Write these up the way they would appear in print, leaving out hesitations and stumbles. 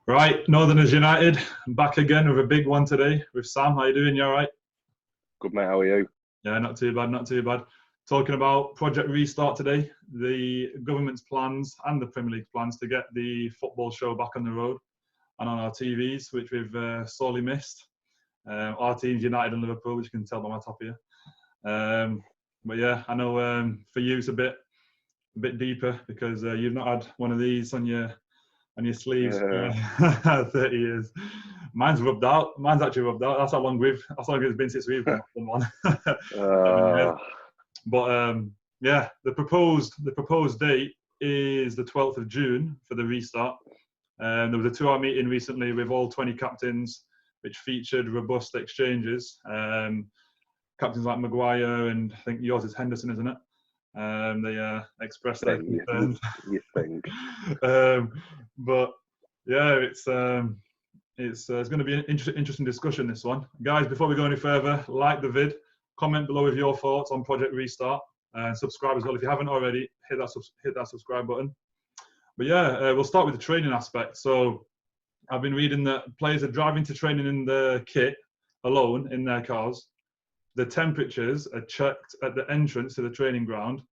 Right, Northerners United, back again with a big one today with Sam. How you doing? You all right? Good mate, how are you? Yeah, not too bad, not too bad. Talking about Project Restart today, the government's plans and the Premier League plans to get the football show back on the road and on our TVs, which we've sorely missed. Our team's United and Liverpool, which you can tell by my top here. But yeah, I know for you it's a bit deeper because you've not had one of these on your sleeves Yeah. for 30 years. Mine's rubbed out. Mine's actually rubbed out. That's how long it's been since we've done one. 7 years. uh, But yeah, the proposed date is the 12th of June for the restart. There was a 2-hour meeting recently with all 20 captains, which featured robust exchanges. Captains like Maguire and I think yours is Henderson, isn't it? They expressed their concerns. You think? But yeah, it's going to be an interesting discussion, this one. Guys, before we go any further, like the vid, comment below with your thoughts on Project Restart, and subscribe as well. If you haven't already, hit that subscribe button. But yeah, we'll start with the training aspect. So I've been reading that players are driving to training in the kit alone in their cars. The temperatures are checked at the entrance to the training ground,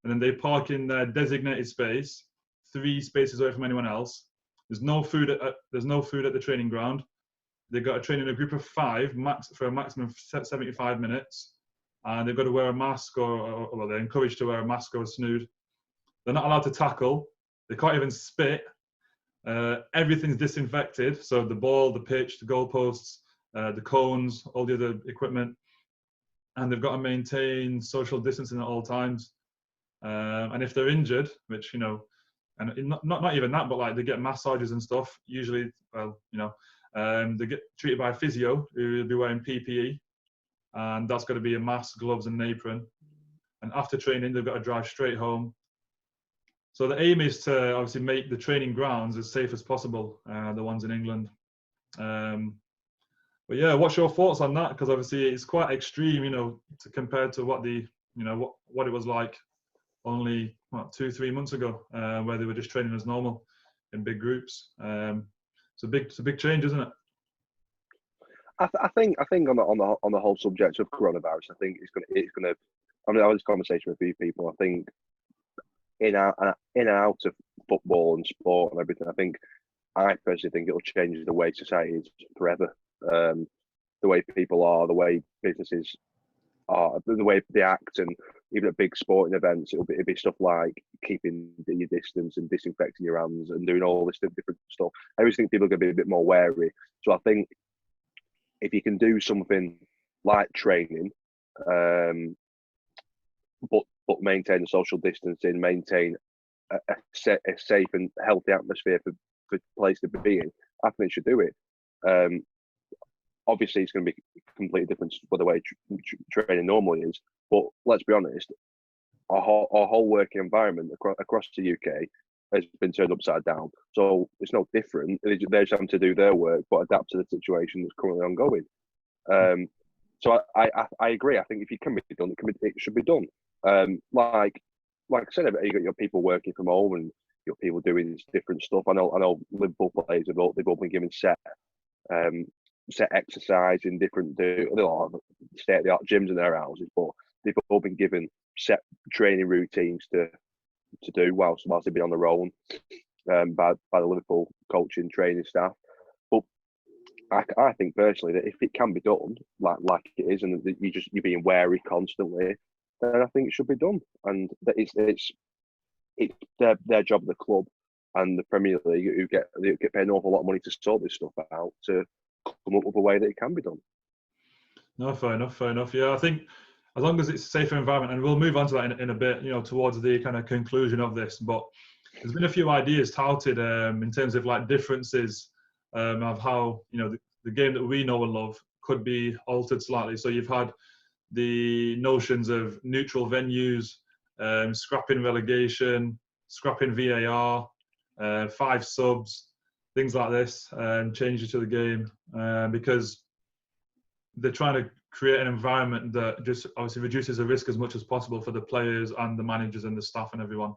and then they park in their designated space, 3 spaces away from anyone else. There's no food at the training ground. They've got to train in a group of 5 for a maximum of 75 minutes, and they've got to wear a mask or they're encouraged to wear a mask or a snood. They're not allowed to tackle. They can't even spit. Everything's disinfected. So the ball, the pitch, the goalposts, the cones, all the other equipment. And they've got to maintain social distancing at all times. And if they're injured, which, and not even that, but like they get massages and stuff, usually, they get treated by a physio who will be wearing PPE. And that's got to be a mask, gloves and an apron. And after training, they've got to drive straight home. So the aim is to obviously make the training grounds as safe as possible, the ones in England. But yeah, what's your thoughts on that? Because obviously it's quite extreme, to compare to what what it was like only 2-3 months ago, where they were just training as normal in big groups. It's a big change, isn't it? I think on the whole subject of coronavirus, I think it's gonna. I mean, I had this conversation with a few people. I think in and out of football and sport and everything, I personally think it'll change the way society is forever. The way people are, the way businesses are, the way they act, and even at big sporting events, it'll be stuff like keeping your distance and disinfecting your hands and doing all this different stuff. I always think people are going to be a bit more wary. So I think if you can do something like training, but maintain the social distancing, maintain a safe and healthy atmosphere for players to be in, I think they should do it. Obviously, it's going to be completely different for the way training normally is. But let's be honest, our whole working environment across the UK has been turned upside down. So it's no different. They're just having to do their work, but adapt to the situation that's currently ongoing. So I agree. I think if it can be done, it should be done. Like I said, you got your people working from home and your people doing different stuff. I know Liverpool players they've all been given set exercise in different state-of-the-art gyms in their houses, but they've all been given set training routines to do whilst they've been on their own by the Liverpool coaching training staff. But I think personally that if it can be done like it is, and that you're being wary constantly, then I think it should be done. And that it's their job, the club and the Premier League, who get paid an awful lot of money to sort this stuff out, to come up with a way that it can be done. No, fair enough. Yeah, I think as long as it's a safer environment, and we'll move on to that in a bit, towards the kind of conclusion of this. But there's been a few ideas touted in terms of like differences of how the game that we know and love could be altered slightly. So you've had the notions of neutral venues, scrapping relegation, scrapping VAR, 5 subs, things like this, changes to the game, because they're trying to create an environment that just obviously reduces the risk as much as possible for the players and the managers and the staff and everyone.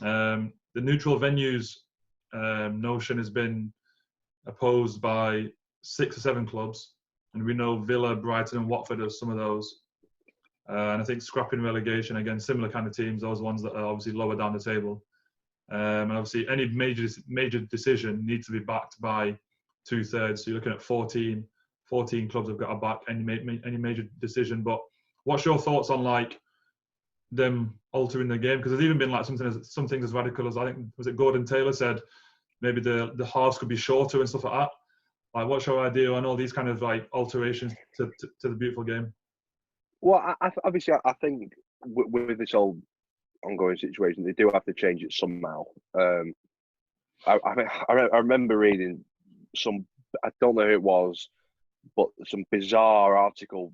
The neutral venues notion has been opposed by 6 or 7 clubs, and we know Villa, Brighton, and Watford are some of those. And I think scrapping relegation, again, similar kind of teams, those ones that are obviously lower down the table. And obviously, any major decision needs to be backed by 2/3. So you're looking at 14 clubs have got to back any major decision. But what's your thoughts on like them altering the game? Because there's even been like something as radical as, I think, was it Gordon Taylor said maybe the halves could be shorter and stuff like that. Like, what's your idea on all these kind of like alterations to the beautiful game? Well, obviously, I think with this whole ongoing situation, they do have to change it somehow. I remember reading some, I don't know who it was, but some bizarre article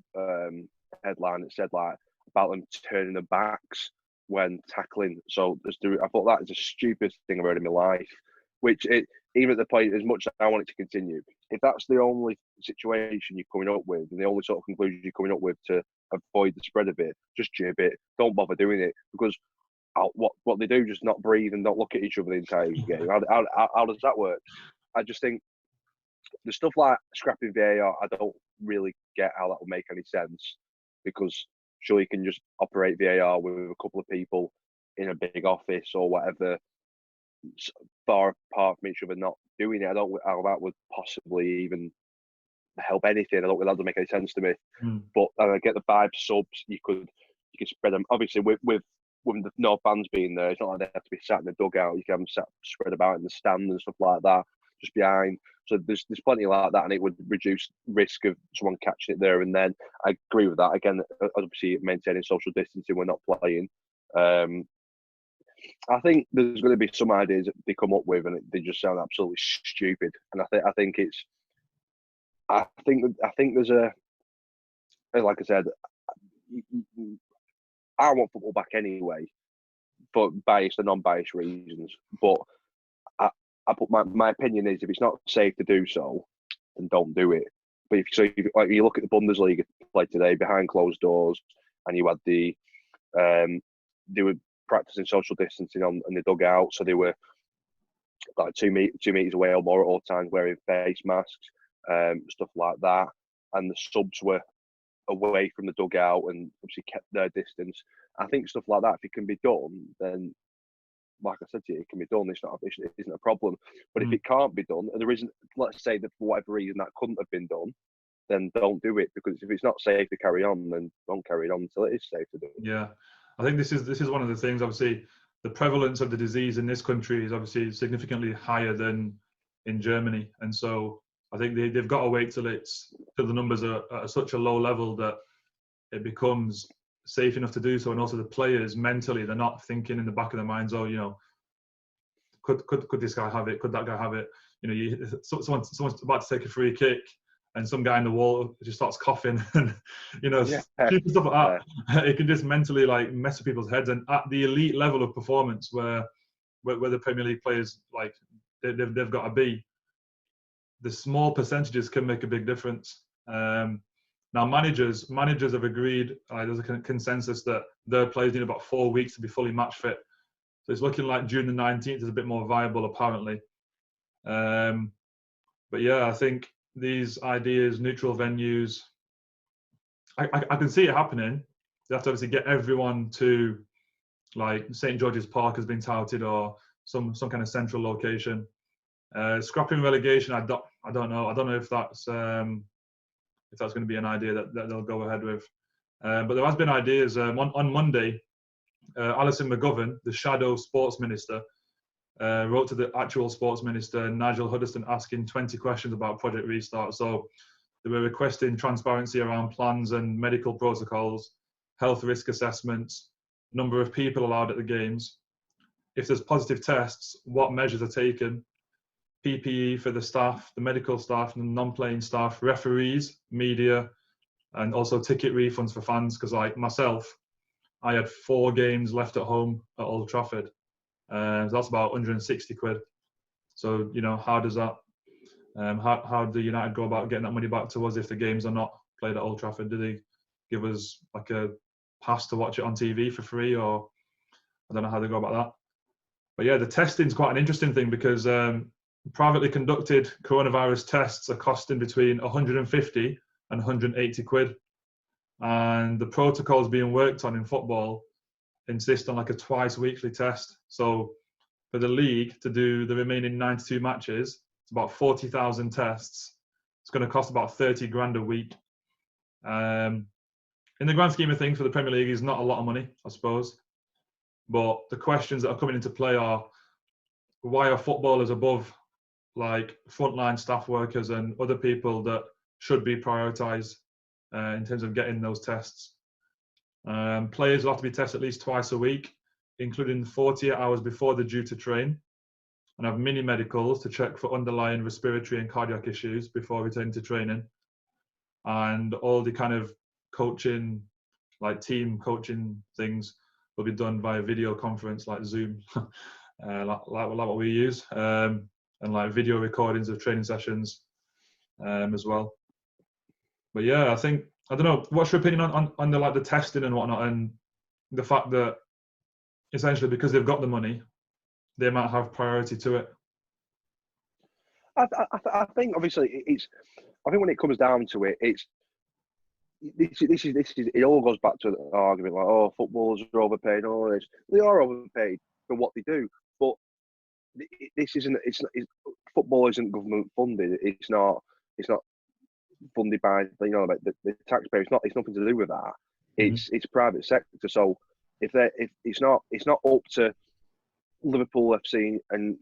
headline that said like about them turning their backs when tackling. So I thought that is the stupidest thing I've heard in my life. Which even at the point, as much as I want it to continue, if that's the only situation you're coming up with and the only sort of conclusion you're coming up with to avoid the spread of it, just jib it. Don't bother doing it, because what they do, just not breathe and not look at each other the entire game. How does that work? I just think the stuff like scrapping VAR, I don't really get how that would make any sense, because surely you can just operate VAR with a couple of people in a big office or whatever, far apart from each other, not doing it. I don't know how that would possibly even help anything. I don't think that doesn't make any sense to me. But I get the 5 subs. You could spread them. Obviously, with the no fans being there, it's not like they have to be sat in the dugout. You can have them spread about in the stand and stuff like that, just behind. So there's plenty like that, and it would reduce risk of someone catching it there and then. I agree with that. Again, obviously maintaining social distancing, we're not playing. I think there's going to be some ideas that they come up with, and they just sound absolutely stupid. And I think there's a, like I said, I want football back anyway, for biased and non-biased reasons. But I put my opinion is, if it's not safe to do so, then don't do it. But if you look at the Bundesliga play today behind closed doors, and you had they were practicing social distancing in the dugout, so they were like 2 meters away or more at all times, wearing face masks, stuff like that, and the subs were away from the dugout and obviously kept their distance. I think stuff like that, if it can be done, then, like I said to you, it can be done. It isn't a problem. But if it can't be done, and there isn't, let's say that for whatever reason that couldn't have been done, then don't do it. Because if it's not safe to carry on, then don't carry it on until it is safe to do it. Yeah, I think this is one of the things. Obviously, the prevalence of the disease in this country is obviously significantly higher than in Germany, and so I think they've got to wait till the numbers are at such a low level that it becomes safe enough to do so. And also the players mentally, they're not thinking in the back of their minds, oh, you know, could this guy have it? Could that guy have it? You know, someone's about to take a free kick, and some guy in the wall just starts coughing, and you know, stuff like that. Yeah. It can just mentally like mess with people's heads. And at the elite level of performance, where the Premier League players like they've got to be, the small percentages can make a big difference. Now managers have agreed. There's a consensus that their players need about 4 weeks to be fully match fit. So it's looking like June the 19th is a bit more viable, apparently. But yeah, I think these ideas, neutral venues, I can see it happening. They have to obviously get everyone to, like, St. George's Park has been touted, or some kind of central location. Scrapping relegation, I don't know. I don't know if that's going to be an idea that they'll go ahead with. But there has been ideas. On Monday, Alison McGovern, the shadow sports minister, wrote to the actual sports minister, Nigel Huddleston, asking 20 questions about Project Restart. So they were requesting transparency around plans and medical protocols, health risk assessments, number of people allowed at the games. If there's positive tests, what measures are taken, PPE for the staff, the medical staff and the non-playing staff, referees, media, and also ticket refunds for fans. Because like myself, I had 4 games left at home at Old Trafford. So that's about 160 quid. So, you know, how does that, how do United go about getting that money back to us if the games are not played at Old Trafford? Do they give us like a pass to watch it on TV for free, or I don't know how they go about that. But yeah, the testing's quite an interesting thing, because privately conducted coronavirus tests are costing between 150 and 180 quid. And the protocols being worked on in football insist on like a twice weekly test. So for the league to do the remaining 92 matches, it's about 40,000 tests. It's going to cost about 30 grand a week. In the grand scheme of things for the Premier League is not a lot of money, I suppose. But the questions that are coming into play are, why are footballers above like frontline staff workers and other people that should be prioritised in terms of getting those tests? Players will have to be tested at least twice a week, including 48 hours before they're due to train, and have mini medicals to check for underlying respiratory and cardiac issues before returning to training. And all the kind of coaching, like team coaching things, will be done via video conference like Zoom, like what we use, and like video recordings of training sessions as well. But yeah, I don't know, what's your opinion on the like the testing and whatnot, and the fact that essentially because they've got the money, they might have priority to it? I think obviously it's. I think when it comes down to it, it's this is it all goes back to the argument like, oh, footballers are overpaid. Oh, they are overpaid for what they do, but this isn't. Football isn't government funded. It's not funded by like the taxpayer. It's nothing to do with that. It's private sector. So if it's not up to Liverpool FC and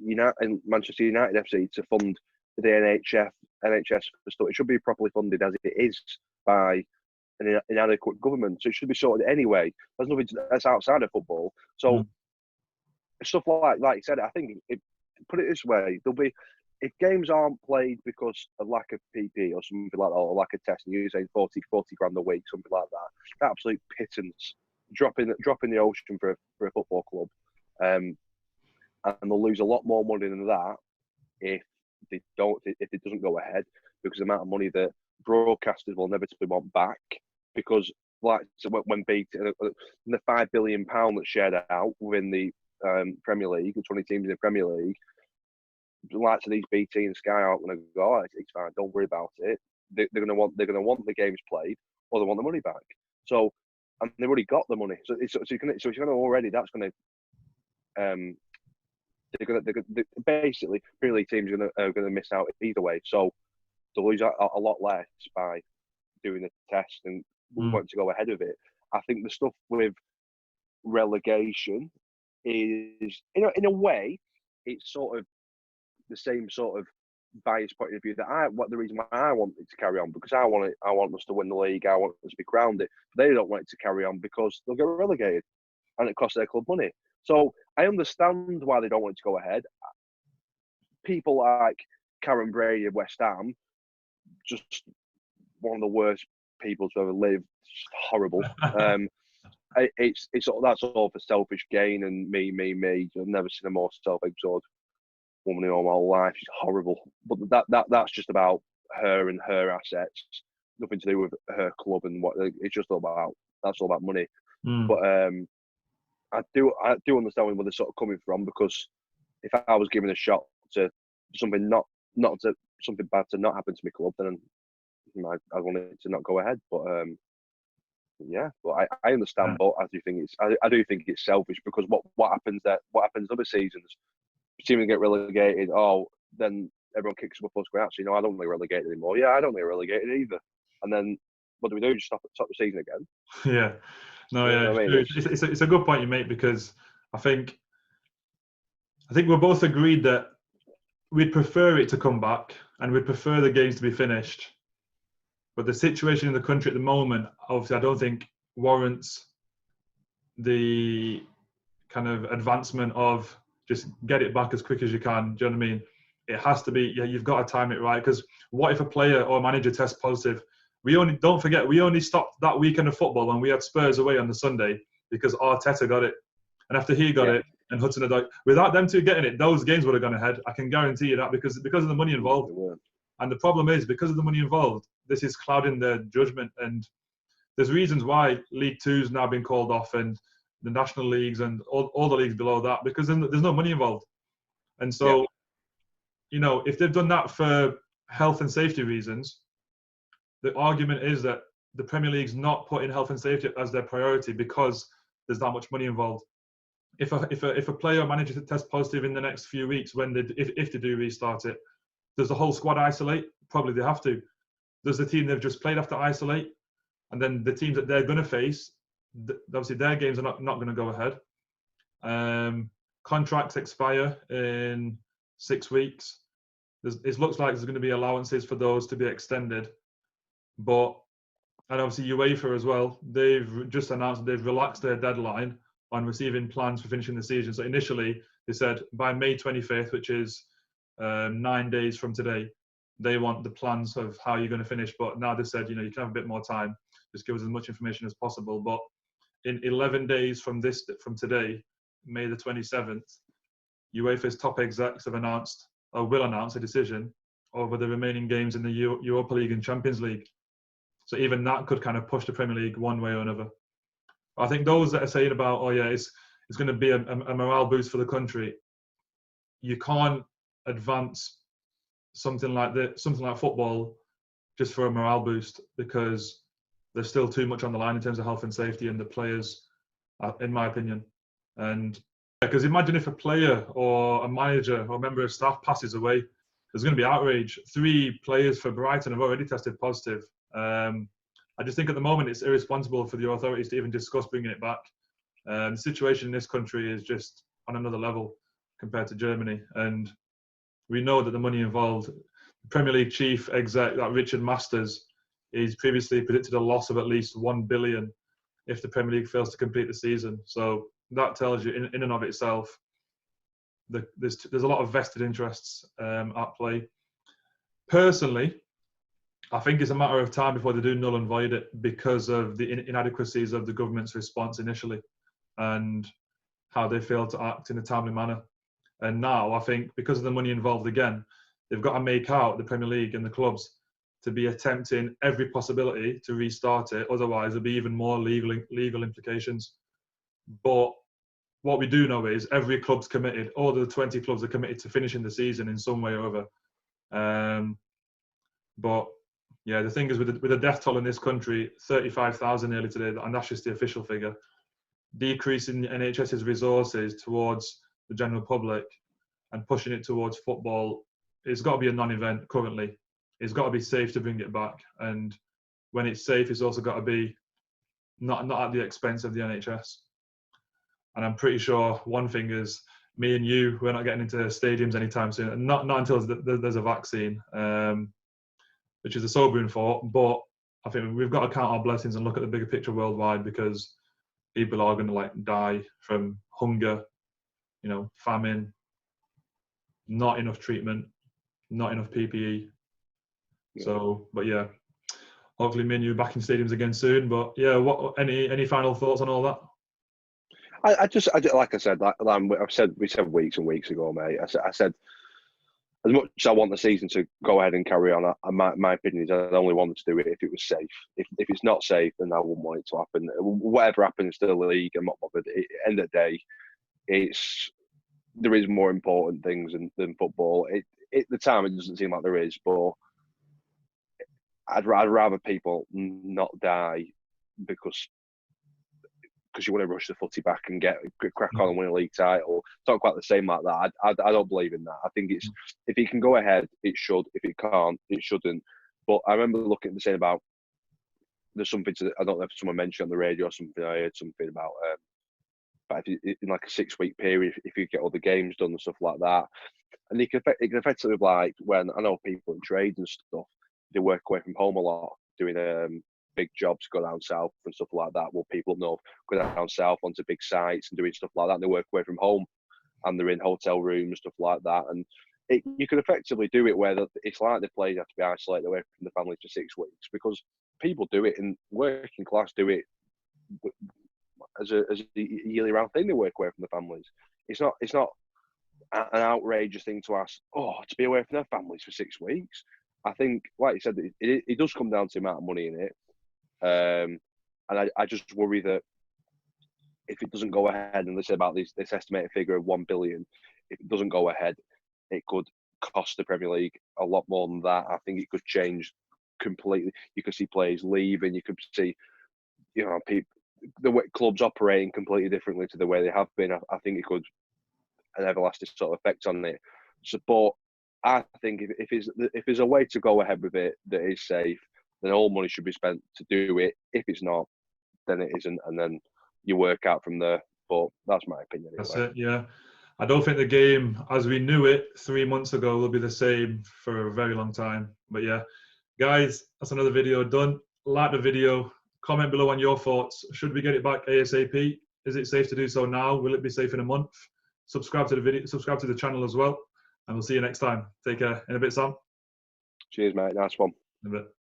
Manchester United FC to fund the NHS for stuff. It should be properly funded as it is by an inadequate government. So it should be sorted anyway. There's nothing that's outside of football. So stuff like you said, I think put it this way: there'll be, if games aren't played because of lack of PP or something like that, or lack of testing, you're saying 40 grand a week, something like that. Absolute pittance, drop in the ocean for a football club, and they'll lose a lot more money than that if it doesn't go ahead, because the amount of money that broadcasters will inevitably want back, because like so when the £5 billion that's shared out within the Premier League, the 20 teams in the Premier League, the likes of these BT and Sky aren't going to go, oh, it's fine, don't worry about it. They're going to want the games played, or they want the money back. So, and they've already got the money. So if you're going to already, that's going to basically Premier League teams are going to miss out either way. So they'll lose a lot less by doing the test and want to go ahead of it. I think the stuff with relegation is, in a way, it's sort of the same sort of biased point of view that the reason why I want it to carry on, because I want us to win the league, I want us to be crowned it. But they don't want it to carry on because they'll get relegated and it costs their club money. So I understand why they don't want it to go ahead. People like Karen Brady of West Ham, just one of the worst people to ever live. Just horrible. That's all for selfish gain and me. I've never seen a more self-absorbed woman in all my life. She's horrible. But that's just about her and her assets. Nothing to do with her club and what. It's just all about money. But I do understand where they're sort of coming from, because if I was given a shot to something something bad to not happen to my club, then I want it to not go ahead. But I understand. But I do think it's selfish, because what happens other seasons? Teams get relegated. Oh, then everyone kicks up a fuss going, actually, no, I don't want to get relegated anymore. Yeah, I don't want to get relegated either. And then what do we do? Just stop the season again? Yeah. No, yeah, I mean? It's a good point you make, because I think we're both agreed that we'd prefer it to come back and we'd prefer the games to be finished. But the situation in the country at the moment, obviously, I don't think warrants the kind of advancement of just get it back as quick as you can. Do you know what I mean? It has to be, you've got to time it right. Because what if a player or manager tests positive? Don't forget, we only stopped that weekend of football when we had Spurs away on the Sunday because Arteta got it. And after he got it, and Hudson had, without them two getting it, those games would have gone ahead. I can guarantee you that, because of the money involved. And the problem is, because of the money involved, this is clouding their judgment. And there's reasons why League Two's now been called off, and the national leagues and all the leagues below that, because there's no money involved. And so if they've done that for health and safety reasons, the argument is that the Premier League's not putting health and safety as their priority because there's that much money involved. If a player or manager to test positive in the next few weeks, if they do restart it, does the whole squad isolate? Probably they have to. Does the team they've just played have to isolate? And then the teams that they're going to face, obviously their games are not going to go ahead. Contracts expire in 6 weeks. It looks like there's going to be allowances for those to be extended. And obviously UEFA as well, they've just announced they've relaxed their deadline on receiving plans for finishing the season. So initially they said by May 25th, which is 9 days from today, they want the plans of how you're going to finish. But now they said, you can have a bit more time. Just give us as much information as possible. But in 11 days from today, May the 27th, UEFA's top execs have announced, or will announce, a decision over the remaining games in the Europa League and Champions League. So even that could kind of push the Premier League one way or another. I think those that are saying about, it's going to be a morale boost for the country, you can't advance something like football just for a morale boost, because there's still too much on the line in terms of health and safety and the players, in my opinion. And because imagine if a player or a manager or a member of staff passes away, there's going to be outrage. 3 players for Brighton have already tested positive. I just think at the moment it's irresponsible for the authorities to even discuss bringing it back. The situation in this country is just on another level compared to Germany. And we know that the money involved, the Premier League chief exec, that Richard Masters, he's previously predicted a loss of at least 1 billion if the Premier League fails to complete the season. So that tells you in and of itself that there's a lot of vested interests at play. Personally, I think it's a matter of time before they do null and void it because of the inadequacies of the government's response initially and how they failed to act in a timely manner. And now I think because of the money involved again, they've got to make out, the Premier League and the clubs, to be attempting every possibility to restart it. Otherwise, there'll be even more legal implications. But what we do know is every club's committed, all the 20 clubs are committed to finishing the season in some way or other. But yeah, the thing is with the death toll in this country, 35,000 nearly today, and that's just the official figure, decreasing NHS's resources towards the general public and pushing it towards football, it's got to be a non-event currently. It's got to be safe to bring it back. And when it's safe, it's also got to be not at the expense of the NHS. And I'm pretty sure one thing is, me and you, we're not getting into stadiums anytime soon. Not until there's a vaccine, which is a sobering thought. But I think we've got to count our blessings and look at the bigger picture worldwide, because people are going to die from hunger, famine, not enough treatment, not enough PPE. Yeah. So, but yeah, hopefully me and you are back in stadiums again soon. But yeah, any final thoughts on all that? I just like I said, we said weeks and weeks ago, mate. I said as much as I want the season to go ahead and carry on, my opinion is I'd only want to do it if it was safe. If it's not safe, then I wouldn't want it to happen. Whatever happens to the league, I'm not bothered. At the end of the day, there is more important things than football. At the time, it doesn't seem like there is, but I'd rather people not die because you want to rush the footy back and get crack on and win a league title. Talk about the same like that. I don't believe in that. I think it's, if it can go ahead, it should. If it can't, it shouldn't. But I remember looking at the saying about, there's something to, I don't know if someone mentioned on the radio or something, I heard something about, but if in like a 6-week period, if you get all the games done and stuff like that, and it can effectively be like when, I know people in trades and stuff, they work away from home a lot, doing big jobs, go down south and stuff like that. Well, people up north go down south onto big sites and doing stuff like that, and they work away from home and they're in hotel rooms, stuff like that. And you could effectively do it where it's like the players have to be isolated away from the families for 6 weeks, because people do it, and working class do it as a yearly round thing. They work away from the families. It's not an outrageous thing to ask, to be away from their families for 6 weeks. I think, like you said, it does come down to the amount of money in it. And I just worry that if it doesn't go ahead, and they say about this estimated figure of 1 billion, if it doesn't go ahead, it could cost the Premier League a lot more than that. I think it could change completely. You could see players leaving. You could see, people, the way clubs operating completely differently to the way they have been. I think it could an everlasting sort of effect on it. So, but I think if there's a way to go ahead with it that is safe, then all money should be spent to do it. If it's not, then it isn't, and then you work out from there. But that's my opinion. That's anyway. it, yeah. I don't think the game as we knew it 3 months ago will be the same for a very long time. But yeah, guys, that's another video done. Like the video, comment below on your thoughts. Should we get it back ASAP? Is it safe to do so now? Will it be safe in a month? Subscribe to the video, subscribe to the channel as well. And we'll see you next time. Take care. In a bit, Sam. Cheers, mate. Nice one. In a bit.